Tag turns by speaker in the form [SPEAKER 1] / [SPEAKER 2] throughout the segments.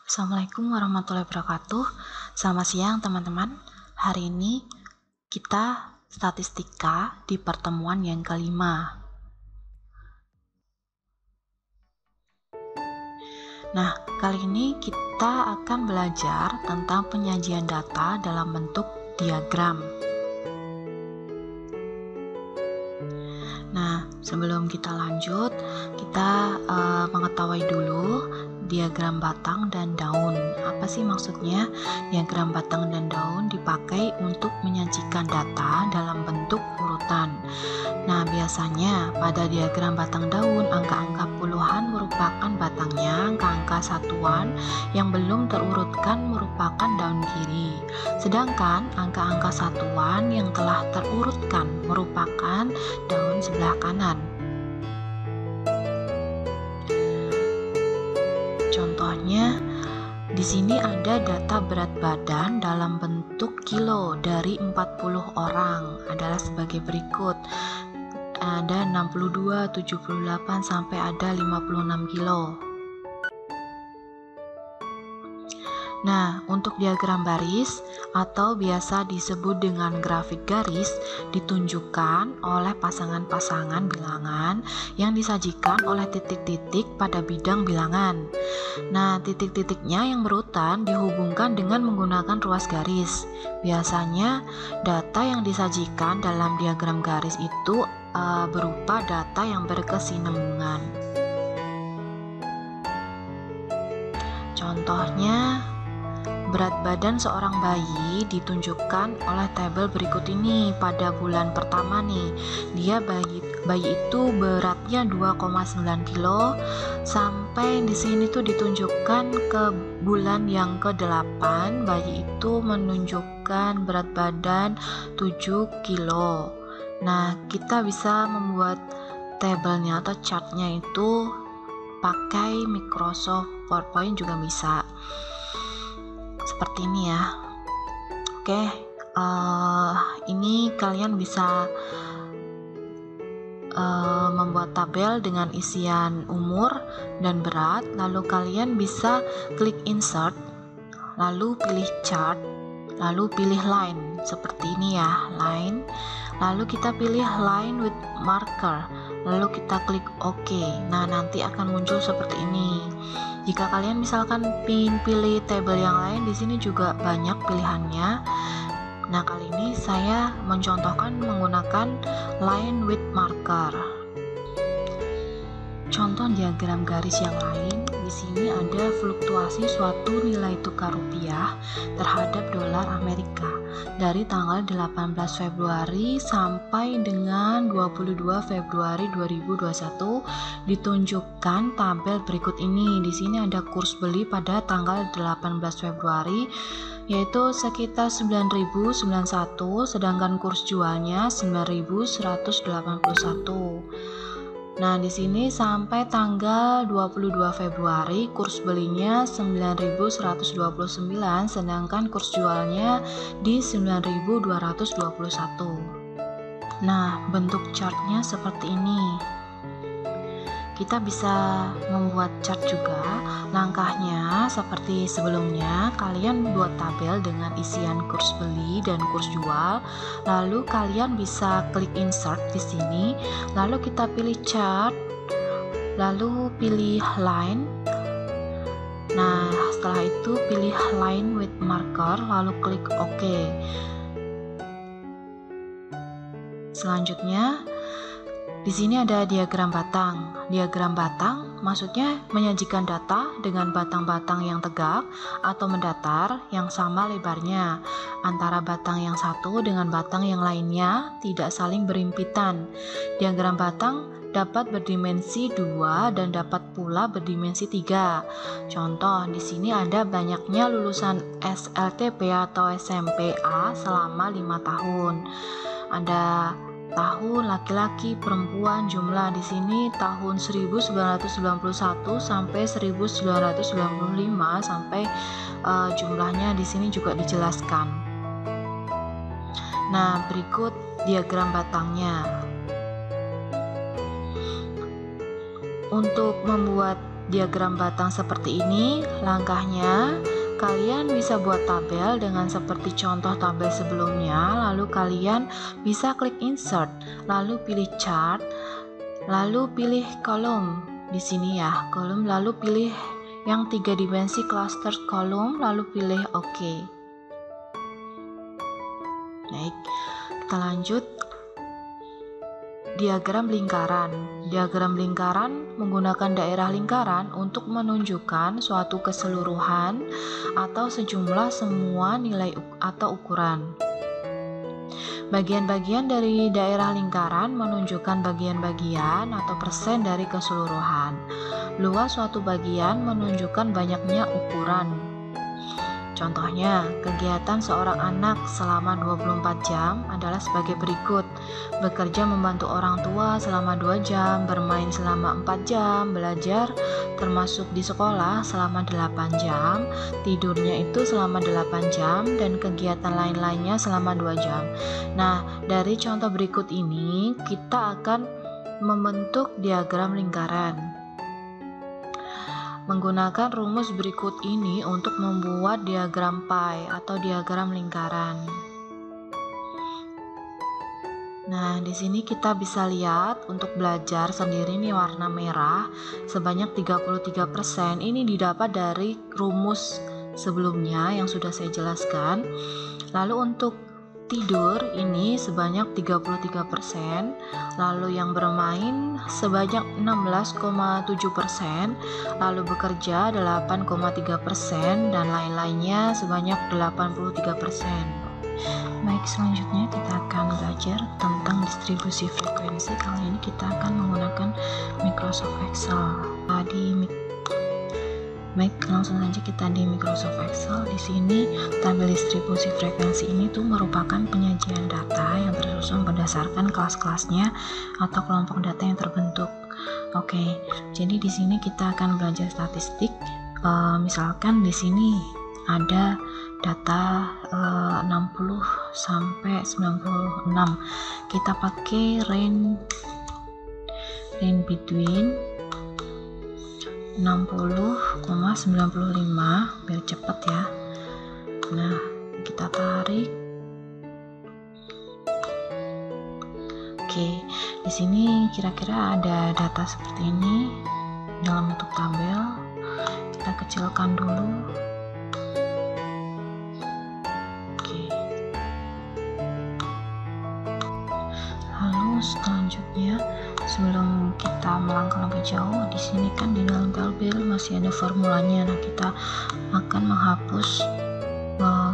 [SPEAKER 1] Assalamualaikum warahmatullahi wabarakatuh. Selamat siang teman-teman. Hari ini kita statistika di pertemuan yang kelima. Nah, kali ini kita akan belajar tentang penyajian data dalam bentuk diagram. Nah, sebelum kita lanjut, kita mengetahui dulu diagram batang dan daun. Apa sih maksudnya? Diagram batang dan daun dipakai untuk menyajikan data dalam bentuk urutan. Nah, biasanya pada diagram batang daun, angka-angka puluhan merupakan batangnya, angka-angka satuan yang belum terurutkan merupakan daun kiri. Sedangkan angka-angka satuan yang telah terurutkan merupakan daun sebelah kanan. Contohnya, di sini ada data berat badan dalam bentuk kilo dari 40 orang adalah sebagai berikut. Ada 62, 78 sampai ada 56 kilo. Nah, untuk diagram baris atau biasa disebut dengan grafik garis ditunjukkan oleh pasangan-pasangan bilangan yang disajikan oleh titik-titik pada bidang bilangan. Nah, titik-titiknya yang berurutan dihubungkan dengan menggunakan ruas garis. Biasanya data yang disajikan dalam diagram garis itu berupa data yang berkesinambungan. Contohnya, berat badan seorang bayi ditunjukkan oleh tabel berikut ini. Pada bulan pertama nih, dia bayi itu beratnya 2,9 kilo. Sampai di sini tuh ditunjukkan ke bulan yang ke-8, bayi itu menunjukkan berat badan 7 kilo. Nah, kita bisa membuat tabelnya atau chartnya itu pakai Microsoft PowerPoint juga bisa. Seperti ini ya. Oke, ini kalian bisa membuat tabel dengan isian umur dan berat. Lalu kalian bisa klik insert, lalu pilih chart, lalu pilih line seperti ini ya, line. Lalu kita pilih line with marker, lalu kita klik OK. Nah, nanti akan muncul seperti ini. Jika kalian misalkan pilih tabel yang lain, di sini juga banyak pilihannya. Nah, kali ini saya mencontohkan menggunakan line with marker. Contoh diagram garis yang lain, di sini ada fluktuasi suatu nilai tukar rupiah terhadap dolar Amerika dari tanggal 18 Februari sampai dengan 22 Februari 2021. Ditunjukkan tabel berikut ini. Di sini ada kurs beli pada tanggal 18 Februari yaitu sekitar 9.091, sedangkan kurs jualnya 9.181. Nah, di sini sampai tanggal 22 Februari kurs belinya 9.129, sedangkan kurs jualnya di 9.221. Nah, bentuk chartnya seperti ini. Kita bisa membuat chart juga. Langkahnya seperti sebelumnya, kalian buat tabel dengan isian kurs beli dan kurs jual. Lalu kalian bisa klik insert di sini. Lalu kita pilih chart, lalu pilih line. Nah, setelah itu pilih line with marker, lalu klik OK. Selanjutnya, di sini ada diagram batang. Diagram batang maksudnya menyajikan data dengan batang-batang yang tegak atau mendatar yang sama lebarnya. Antara batang yang satu dengan batang yang lainnya tidak saling berhimpitan. Diagram batang dapat berdimensi 2 dan dapat pula berdimensi 3. Contoh, di sini ada banyaknya lulusan SLTP atau SMPA selama 5 tahun. Ada tahun laki-laki, perempuan, jumlah di sini tahun 1991 sampai 1995 sampai jumlahnya di sini juga dijelaskan. Nah, berikut diagram batangnya. Untuk membuat diagram batang seperti ini, langkahnya kalian bisa buat tabel dengan seperti contoh tabel sebelumnya. Lalu kalian bisa klik insert, lalu pilih chart, lalu pilih kolom di sini ya, kolom, lalu pilih yang 3 dimensi cluster kolom, lalu pilih OK. Baik, kita lanjut. Diagram lingkaran. Diagram lingkaran menggunakan daerah lingkaran untuk menunjukkan suatu keseluruhan atau sejumlah semua nilai atau ukuran. Bagian-bagian dari daerah lingkaran menunjukkan bagian-bagian atau persen dari keseluruhan. Luas suatu bagian menunjukkan banyaknya ukuran. Contohnya, kegiatan seorang anak selama 24 jam adalah sebagai berikut. Bekerja membantu orang tua selama 2 jam, bermain selama 4 jam, belajar termasuk di sekolah selama 8 jam, tidurnya itu selama 8 jam, dan kegiatan lain-lainnya selama 2 jam. Nah, dari contoh berikut ini, kita akan membentuk diagram lingkaran. Menggunakan rumus berikut ini untuk membuat diagram pie atau diagram lingkaran. Nah, di sini kita bisa lihat untuk belajar sendiri nih warna merah sebanyak 33%. Ini didapat dari rumus sebelumnya yang sudah saya jelaskan. Lalu untuk tidur ini sebanyak 33%, lalu yang bermain sebanyak 16,7%, lalu bekerja 8,3%, dan lain-lainnya sebanyak 83%. Baik, selanjutnya kita akan belajar tentang distribusi frekuensi. Kali ini kita akan menggunakan Microsoft Excel. Baik, langsung saja kita di Microsoft Excel. Di sini tabel distribusi frekuensi ini tuh merupakan penyajian data yang tersusun berdasarkan kelas-kelasnya atau kelompok data yang terbentuk. Oke, jadi di sini kita akan belajar statistik. Misalkan di sini ada data 60 sampai 96. Kita pakai range between 60,95 biar cepat ya. Nah, kita tarik. Oke, di sini kira-kira ada data seperti ini dalam bentuk tabel. Kita kecilkan dulu. Oke. Lalu selanjutnya, sebelum kita melangkah lebih jauh, di sini kan di dalam tabel masih ada formulanya. Nah, kita akan menghapus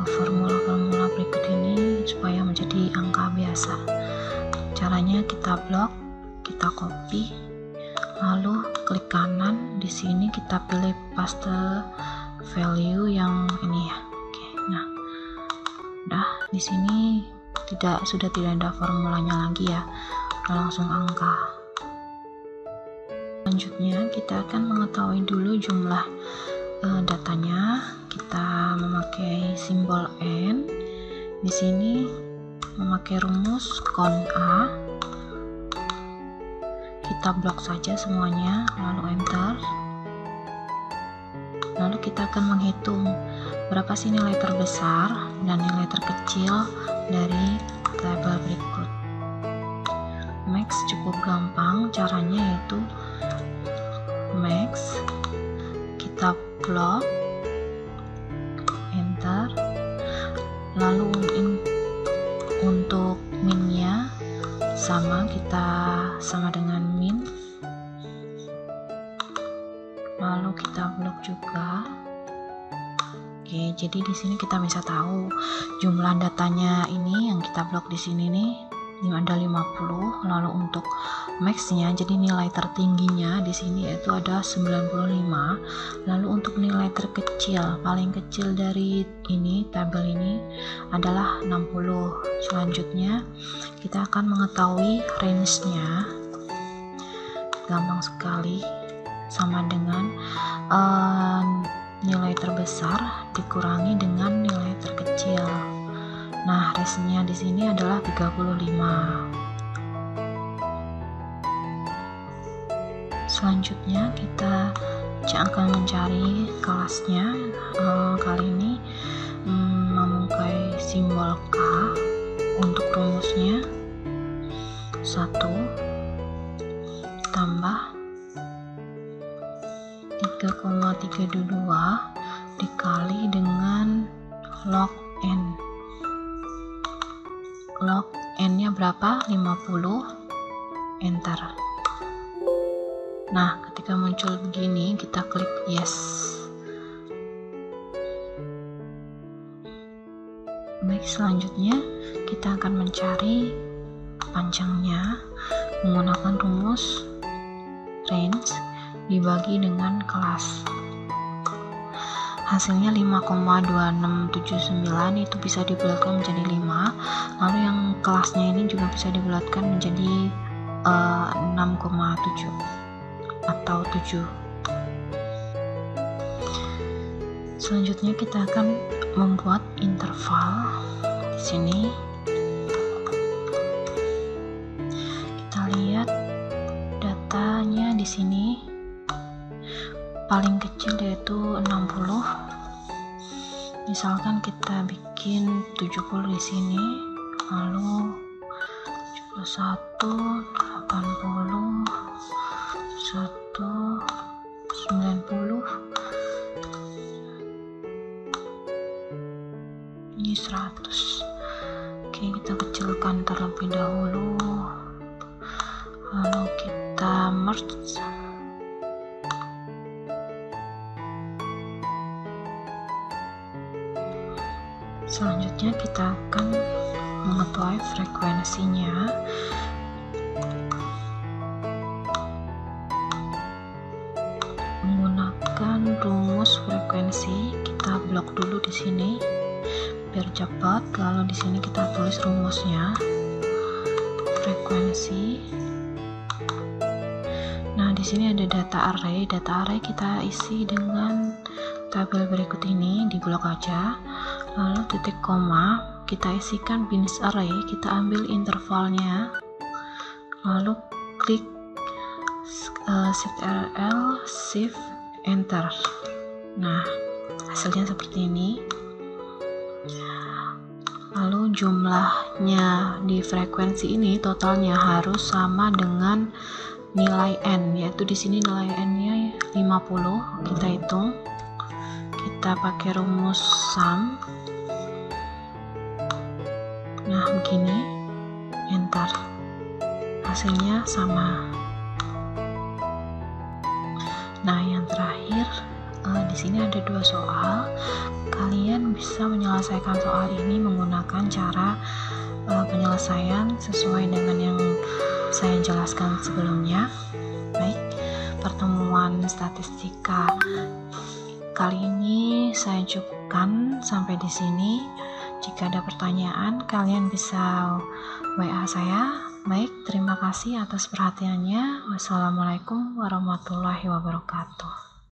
[SPEAKER 1] formula-formula berikut ini supaya menjadi angka biasa. Caranya kita blok, kita copy, lalu klik kanan. Di sini kita pilih paste value yang ini ya. Oke, nah, udah di sini sudah tidak ada formulanya lagi ya, udah langsung angka. Selanjutnya kita akan mengetahui dulu jumlah datanya. Kita memakai simbol N. Di sini memakai rumus count A. Kita blok saja semuanya, lalu enter. Lalu kita akan menghitung berapa sih nilai terbesar dan nilai terkecil dari tabel berikut. Max cukup gampang, caranya yaitu max, kita blok, enter. Lalu untuk minnya kita sama dengan min, lalu kita blok juga. Oke, jadi di sini kita bisa tahu jumlah datanya ini yang kita blok di sini nih ada 50. Lalu untuk max-nya, jadi nilai tertingginya di sini yaitu ada 95. Lalu untuk nilai terkecil, paling kecil dari ini tabel ini adalah 60. Selanjutnya kita akan mengetahui range-nya. Gampang sekali, sama dengan nilai terbesar dikurangi dengan nilai terkecil. Nah, range-nya di sini adalah 35. Selanjutnya kita akan mencari kelasnya. Kali ini memakai simbol K. Untuk rumusnya 1 tambah 3,32 dikali dengan log n. Log n nya berapa? 50. Enter. Nah, ketika muncul begini, kita klik yes. Baik, selanjutnya kita akan mencari panjangnya menggunakan rumus range dibagi dengan kelas. Hasilnya 5,2679 itu bisa dibulatkan menjadi 5. Lalu yang kelasnya ini juga bisa dibulatkan menjadi 6,7 atau 7. Selanjutnya kita akan membuat interval. Di sini kita lihat datanya di sini paling kecil yaitu 60. Misalkan kita bikin 70 di sini, lalu 71, 80, 90, ini 100. Oke, kita kecilkan terlebih dahulu, lalu kita merge. Selanjutnya kita akan mengetuai frekuensinya. Menggunakan rumus frekuensi, kita blok dulu di sini biar cepat. Lalu di sini kita tulis rumusnya. Frekuensi. Nah, di sini ada data array. Data array kita isi dengan tabel berikut ini, di blok aja. Lalu titik koma, kita isikan bins array, kita ambil intervalnya, lalu klik shift RL, shift enter. Nah, hasilnya seperti ini. Lalu jumlahnya di frekuensi ini totalnya harus sama dengan nilai n, yaitu di sini nilai n-nya 50. Kita hitung, kita pakai rumus sum. Nah, begini, enter. Hasilnya sama. Nah, yang terakhir, di sini ada 2 soal. Kalian bisa menyelesaikan soal ini menggunakan cara penyelesaian sesuai dengan yang saya jelaskan sebelumnya. Baik, pertemuan statistika kali ini saya cukupkan sampai di sini. Jika ada pertanyaan, kalian bisa WA saya. Baik, terima kasih atas perhatiannya. Wassalamualaikum warahmatullahi wabarakatuh.